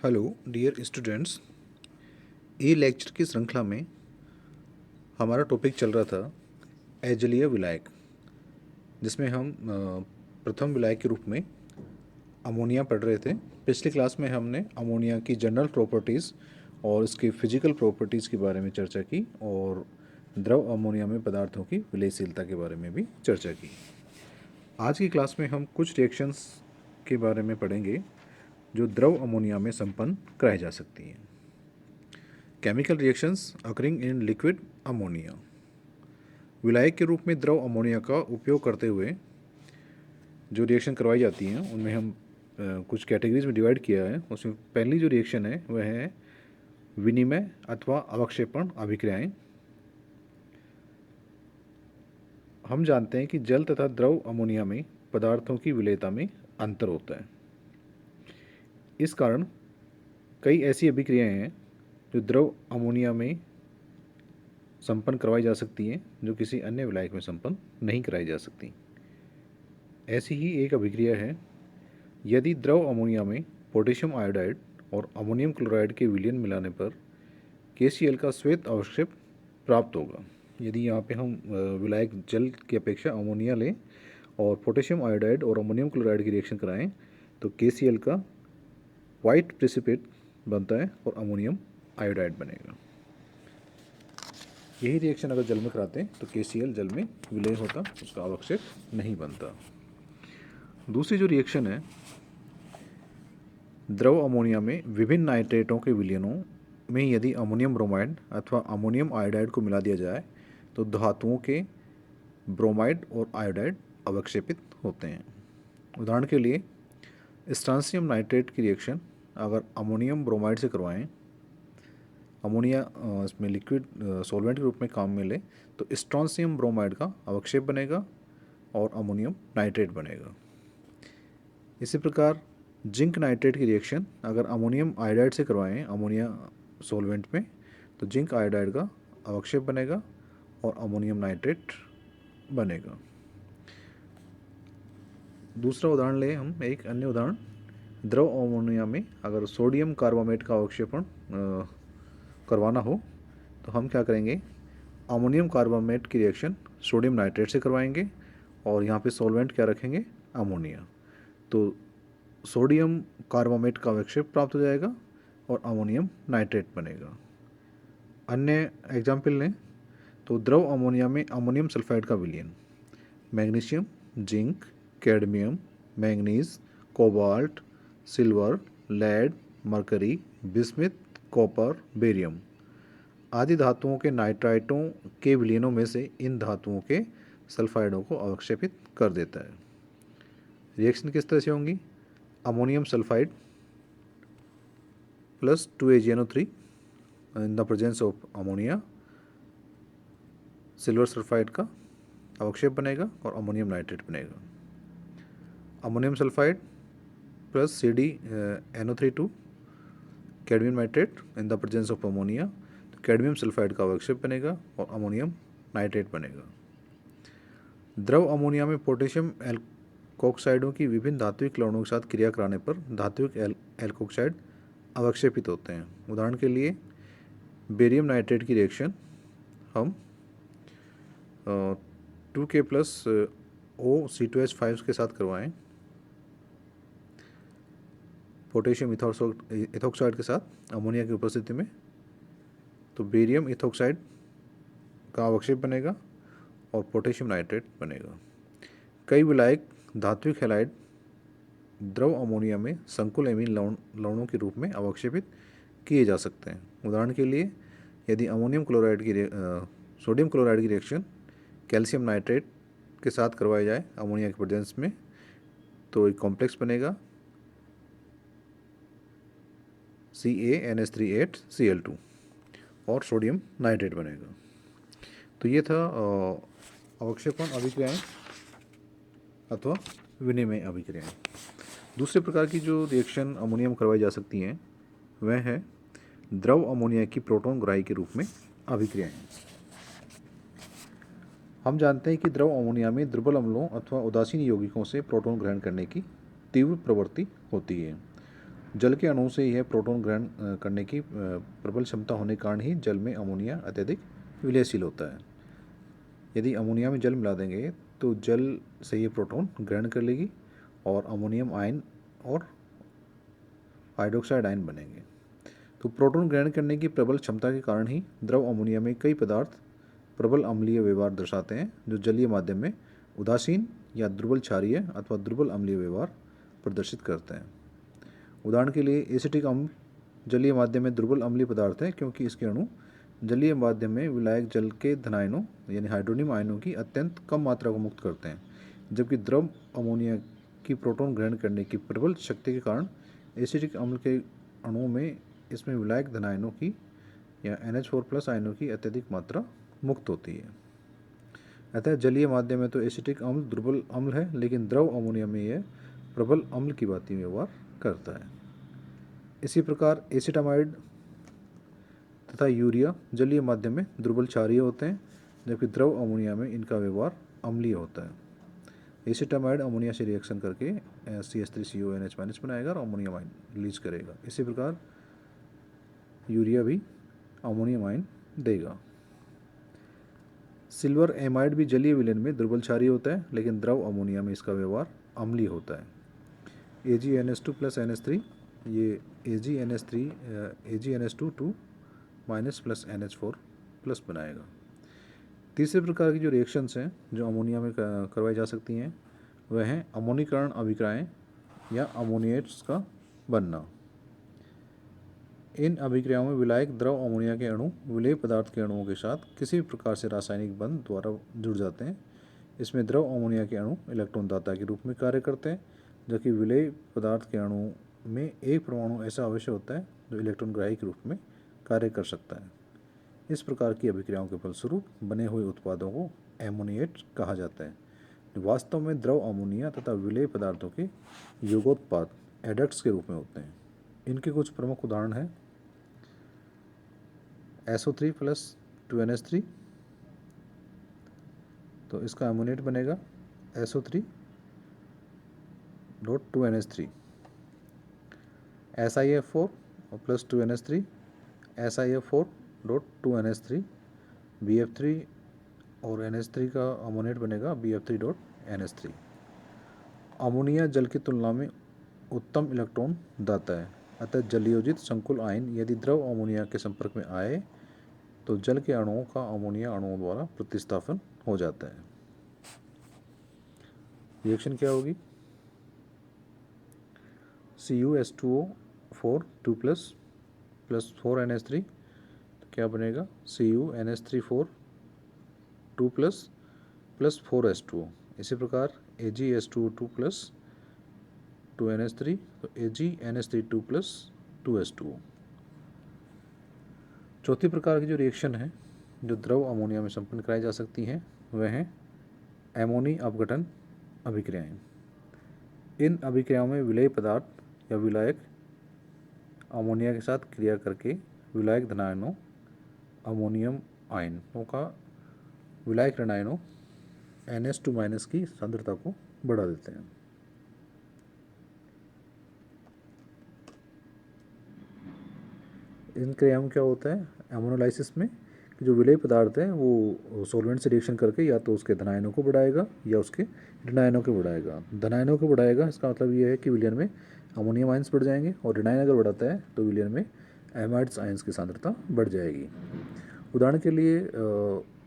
Hello dear students. ये lecture की श्रृंखला में हमारा टॉपिक चल रहा था अजलीय विलायक, जिसमें हम प्रथम विलायक के रूप में अमोनिया पढ़ रहे थे। पिछली क्लास में हमने अमोनिया की जनरल प्रॉपर्टीज़ और इसकी फिजिकल प्रॉपर्टीज़ के बारे में चर्चा की और द्रव अमोनिया में पदार्थों की विलयशीलता के बारे में भी चर्चा की। आज की क्लास में हम कुछ रिएक्शंस के बारे में पढ़ेंगे जो द्रव अमोनिया में संपन्न कराई जा सकती हैं। Chemical reactions occurring in liquid ammonia. विलायक के रूप में द्रव अमोनिया का उपयोग करते हुए जो रिएक्शन करवाई जाती हैं उनमें हम कुछ कैटेगरीज में डिवाइड किया है। उसमें पहली जो रिएक्शन है वह है विनिमय अथवा अवक्षेपण अभिक्रियाएं। हम जानते हैं कि जल तथा द्रव अमोनिया में पदार्थों की विलेयता में अंतर होता है। इस कारण कई ऐसी अभिक्रियाएं हैं जो द्रव अमोनिया में संपन्न करवाई जा सकती हैं जो किसी अन्य विलायक में संपन्न नहीं कराई जा सकती। ऐसी ही एक अभिक्रिया है यदि द्रव अमोनिया में पोटेशियम आयोडाइड और अमोनियम क्लोराइड के विलयन मिलाने पर KCl का श्वेत अवक्षेप प्राप्त होगा। यदि यहाँ पे हम विलायक जल की अपेक्षा अमोनिया लें और पोटेशियम आयोडाइड और अमोनियम क्लोराइड की रिएक्शन कराएं तो KCl का वाइट प्रेसिपिटेट बनता है और अमोनियम आयोडाइड बनेगा। यही रिएक्शन अगर जल में कराते हैं तो KCl जल में विलय होता, उसका अवक्षेप नहीं बनता। दूसरी जो रिएक्शन है, द्रव अमोनिया में विभिन्न नाइट्रेटों के विलयनों में यदि अमोनियम ब्रोमाइड अथवा अमोनियम आयोडाइड को मिला दिया जाए तो धातुओं के ब्रोमाइड और आयोडाइड अवक्षेपित होते हैं। उदाहरण के लिए स्ट्रांसियम नाइट्रेट की रिएक्शन अगर अमोनियम ब्रोमाइड से करवाएं, अमोनिया इसमें लिक्विड सॉल्वेंट के रूप में काम में ले तो स्ट्रांसियम ब्रोमाइड का अवक्षेप बनेगा और अमोनियम नाइट्रेट बनेगा। इसी प्रकार जिंक नाइट्रेट की रिएक्शन अगर अमोनियम आयोडाइड से करवाएं अमोनिया सॉल्वेंट में तो जिंक आयोडाइड का अवक्षेप बनेगा और अमोनियम नाइट्रेट बनेगा। दूसरा उदाहरण लें हम, एक अन्य उदाहरण, द्रव अमोनिया में अगर सोडियम कार्बामेट का अवक्षेपण करवाना हो तो हम क्या करेंगे, अमोनियम कार्बामेट की रिएक्शन सोडियम नाइट्रेट से करवाएंगे और यहाँ पे सॉल्वेंट क्या रखेंगे, अमोनिया। तो सोडियम कार्बामेट का अवक्षेप प्राप्त हो जाएगा और अमोनियम नाइट्रेट बनेगा। अन्य एग्जाम्पल लें तो द्रव अमोनिया में अमोनियम सल्फाइड का विलयन magnesium, zinc, cadmium, manganese, cobalt, silver, lead, mercury, bismuth, copper, barium आदि धातुओं के नाइट्राइटों के विलयनों में से इन धातुओं के सल्फाइडों को अवक्षेपित कर देता है। रिएक्शन किस तरह से होंगी, ammonium sulphide plus 2AgNO3 in the presence of ammonia, silver sulphide का अवक्षेप बनेगा और अमोनियम नाइट्रेट बनेगा। Ammonium sulphide plus CdNO3 cadmium nitrate in the presence of ammonia, तो कैडमियम सल्फाइड का अवक्षेप बनेगा और अमोनियम नाइट्रेट बनेगा। द्रव अमोनिया में पोटेशियम एल्कोक्साइडों की विभिन्न धात्विक लवणों के साथ क्रिया कराने पर धात्विक एल्कोक्साइड अवक्षेपित होते हैं। उदाहरण के लिए बेरियम नाइट्रेट की रिएक्शन हम 2K प्लस OC2H5 के साथ करवाएं पोटेशियम इथोक्साइड के साथ अमोनिया की उपस्थिति में, तो बेरियम इथोक्साइड का अवक्षेप बनेगा और पोटेशियम नाइट्रेट बनेगा। कई विलायक धात्विक हैलाइड द्रव अमोनिया में संकुल एमीन लवणों के रूप में अवक्षेपित किए जा सकते हैं। उदाहरण के लिए यदि सोडियम क्लोराइड की रिएक्शन कैल्शियम नाइट्रेट के साथ करवाई जाए अमोनिया के प्रेजेंस में तो एक कॉम्प्लेक्स बनेगा CaNH3 8Cl2 और सोडियम नाइट्रेट बनेगा। तो ये था अवक्षेपण अभिक्रियाएं अथवा विनिमय अभिक्रियाएं। दूसरे प्रकार की जो रिएक्शन अमोनियम करवाई जा सकती हैं वह है द्रव अमोनिया की प्रोटॉन ग्राही के रूप में अभिक्रियाएं। हम जानते हैं कि द्रव अमोनिया में दुर्बल अम्लों अथवा उदासीन यौगिकों से प्रोटॉन ग्रहण करने की तीव्र प्रवृत्ति होती है जल के अणु से यह प्रोटॉन ग्रहण करने की प्रबल क्षमता होने के कारण ही जल में अमोनिया अत्यधिक विलयशील होता है। यदि अमोनिया में जल मिला देंगे तो जल से ये प्रोटॉन ग्रहण कर लेगी और अमोनियम आयन और हाइड्रोक्साइड आयन बनेंगे। तो प्रोटॉन ग्रहण करने की प्रबल क्षमता के कारण ही द्रव अमोनिया में कई पदार्थ प्रबल अम्लीय व्यवहार दर्शाते हैं, जो जलीय माध्यम में उदासीन या दुर्बल क्षारीय अथवा दुर्बल अम्लीय व्यवहार प्रदर्शित करते हैं। उदाहरण के लिए एसिटिक अम्ल जलीय माध्यम में दुर्बल अम्लीय पदार्थ है, क्योंकि इसके अणु जलीय माध्यम में विलायक जल के धनायनों यानी हाइड्रोनियम आयनों की अत्यंत कम मात्रा को मुक्त करते हैं, जबकि द्रव अमोनिया की प्रोटॉन ग्रहण करने की प्रबल शक्ति के कारण एसिटिक अम्ल के अणुओं में इसमें विलायक धनायनों की या NH4+ आयनों की अत्यधिक मात्रा मुक्त होती है। अतः जलीय माध्यम में तो एसिटिक अम्ल दुर्बल अम्ल है, लेकिन द्रव अमोनिया में यह प्रबल अम्ल की भांति व्यवहार करता है। इसी प्रकार एसिटामाइड तथा यूरिया जलीय माध्यम में दुर्बल क्षारीय होते हैं, जबकि द्रव अमोनिया में इनका व्यवहार अम्लीय होता है। एसिटामाइड अमोनिया से रिएक्शन करके CH3CONH- बनाएगा और अमोनियम आयन रिलीज करेगा। इसी प्रकार यूरिया भी अमोनियम आयन देगा। सिल्वर एमाइड भी जलीय विलयन में दुर्बल क्षारीय होता है, लेकिन द्रव अमोनिया में इसका व्यवहार अम्लीय होता है। AgNH2+ NH3, ये AgNH2 - NH4+ बनाएगा। तीसरे प्रकार की जो रिएक्शंस हैं जो अमोनिया में करवाई जा सकती हैं वह हैं अमोनीकरण अभिक्रियाएं या अमोनिएट्स का बनना। इन अभिक्रियाओं में विलायक द्रव अमोनिया के अणु विलेय पदार्थ के अणुओं के साथ किसी भी प्रकार से रासायनिक बंध द्वारा जुड़ जाते हैं। इसमें द्रव अमोनिया के अणु इलेक्ट्रॉन दाता के रूप में कार्य करते हैं, जबकि विलेय पदार्थ के अणु में एक परमाणु ऐसा अवश्य होता है जो इलेक्ट्रॉन ग्राही के रूप में कार्य कर सकता है। इस प्रकार की अभिक्रियाओं के फलस्वरूप बने हुए उत्पादों को एमोनिएट कहा जाता है, जो वास्तव में द्रव अमोनिया तथा विलेय पदार्थों के योगोत्पाद एडक्ट्स के रूप में होते हैं। इनके कुछ प्रमुख उदाहरण हैं SO3 + 2NH3, तो इसका एमोनेट बनेगा SO3 2NH3, SiF4 + 2NH3 SiF4 2NH3, BF3 और NH3 का अमोनेट बनेगा BF3 NH3। अमोनिया जल की तुलना में उत्तम इलेक्ट्रॉन दाता है, अतः जलयोजित संकुल आयन यदि द्रव अमोनिया के संपर्क में आए तो जल के अणुओं का अमोनिया अणुओं द्वारा प्रतिस्थापन हो जाता है। रिएक्शन क्या होगी? CuH2O4 2+ +4NH3, तो क्या बनेगा CuNH3 4 2+ +4H2O। इसी प्रकार AgH2O2 + 2NH3, तो AgNH3 2+ 2H2O। चौथी प्रकार की जो रिएक्शन है जो द्रव अमोनिया में संपन्न कराई जा सकती हैं वह हैं एमोनी अपघटन अभिक्रियाएं। इन अभिक्रियाओं में विलेय पदार्थ या विलायक अमोनिया के साथ क्रिया करके विलायक धनायनों अमोनियम आयनों का विलायक ऋण आयनों NH2- की सांद्रता को बढ़ा देते हैं। इन क्रियाओं में क्या होता है एमोनोलाइसिस में कि जो विलेय पदार्थ है वो सॉल्वेंट से रिएक्शन करके या तो उसके धनायनों को बढ़ाएगा या उसके ऋणायनों को बढ़ाएगा। धनायनों को बढ़ाएगा इसका मतलब ये है कि विलयन में अमोनियम आयंस बढ़ जाएंगे, और ऋणायन अगर बढ़ाता है तो विलयन में एमाइड्स आयंस की सांद्रता बढ़ जाएगी। उदाहरण के लिए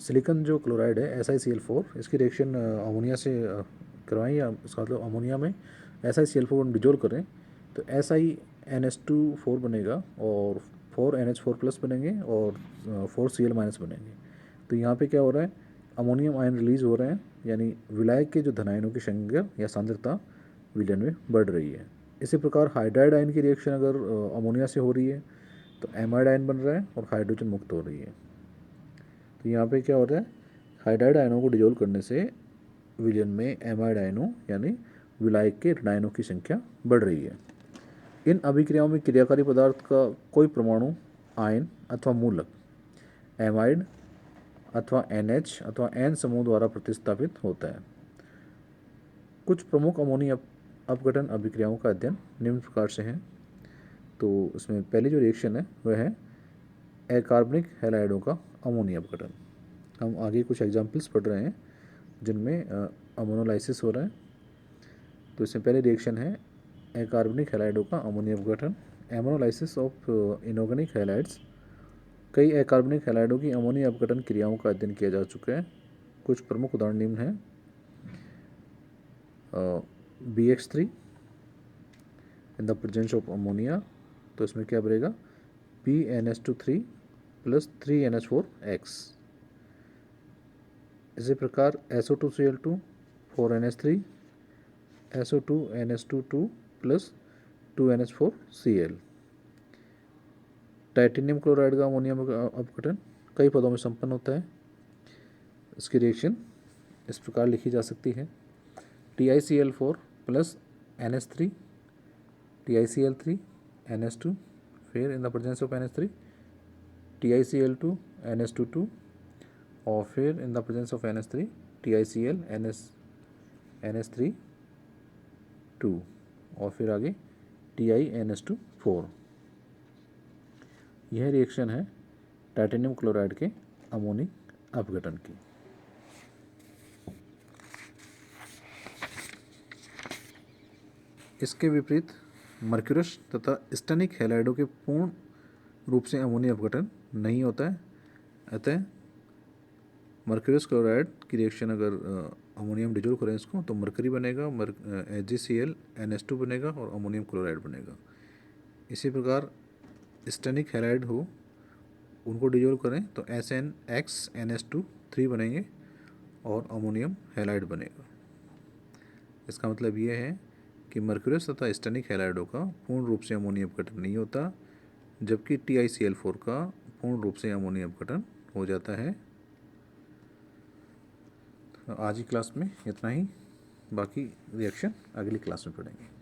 सिलिकॉन जो क्लोराइड है SiCl4, इसकी रिएक्शन अमोनिया से करवाएं या इसका मतलब अमोनिया में SiCl4 डिजोल्व करें तो SiNH2 4 बनेगा और 4NH4+ बनेंगे और 4Cl- बनेंगे। तो यहाँ पे क्या हो रहा है अमोनियम आयन रिलीज हो रहे हैं, यानी विलायक के जो धनायनों की संख्या या सांद्रता विलयन में बढ़ रही है। इसी प्रकार हाइड्राइड आयन की रिएक्शन अगर अमोनिया से हो रही है तो एमाइड आयन बन रहा है और हाइड्रोजन मुक्त हो रही है। तो यहाँ पे क्या हो रहा है हाइड्राइड आयनों को डिजोल्व करने से विलयन में एमाइड आयनों यानी विलायक के ऋणायनों की संख्या बढ़ रही है। इन अभिक्रियाओं में क्रियाकारी पदार्थ का कोई परमाणु आयन अथवा मूलक एमाइड अथवा NH अथवा N समूह द्वारा प्रतिस्थापित होता है। कुछ प्रमुख अमोनी अपघटन अभिक्रियाओं का अध्ययन निम्न प्रकार से हैं तो इसमें पहली जो रिएक्शन है वह है अकार्बनिक हैलाइडों का अमोनिया अपघटन। हम आगे कुछ एग्जांपल्स पढ़ रहे हैं जिनमें अमोनोलाइसिस हो रहा है। तो इसमें पहली रिएक्शन है अकार्बनिक हैलाइडों का अमोनिया अपघटन, एमोनोलाइसिस ऑफ इनऑर्गेनिक हैलाइड्स। कई अकार्बनिक हैलाइडों की अमोनिया अपघटन क्रियाओं का अध्ययन किया जा चुका है। कुछ प्रमुख उदाहरण निम्न हैं। BX3 in the presence of ammonia, तो इसमें क्या बनेगा PnH2 3 प्लस 3NH4X। इसी प्रकार SO2Cl2 4NH3 SO2NH2 plus 2NH4Cl। Titanium chloride का अमोनिया अपघटन कई पदों में संपन्न होता है। इसकी रिएक्शन इस प्रकार लिखी जा सकती है TiCl4 plus NH3 TiCl3 NH2, फिर in the presence of NH3 TiCl2 NH2 और फिर in the presence of NH3 TiCl NH3 2 और फिर आगे TiNH2 4। यह रिएक्शन है टाइटेनियम क्लोराइड के अमोनिक अपघटन की। इसके विपरीत मर्क्यूरस तथा स्टेनिक हैलाइडों के पूर्ण रूप से अमोनिया अपघटन नहीं होता है। अतः मर्क्यूरस क्लोराइड की रिएक्शन अगर अमोनियम डिजोल्व करें इसको तो मरकरी बनेगा, HgCl NH2 बनेगा और अमोनियम क्लोराइड बनेगा। इसी प्रकार स्टेनिक हैलाइड हो उनको डिजोल्व करें तो SnXNH2 3 बनेंगे और अमोनियम हैलाइड बनेगा। इसका मतलब ये है कि मर्क्यूरस तथा स्टेनिक हैलाइडों का पूर्ण रूप से अमोनिया अपघटन नहीं होता, जबकि TiCl4 का पूर्ण रूप से अमोनिया अपघटन हो जाता है। आज की क्लास में इतना ही, बाकी रिएक्शन अगली क्लास में पढ़ेंगे।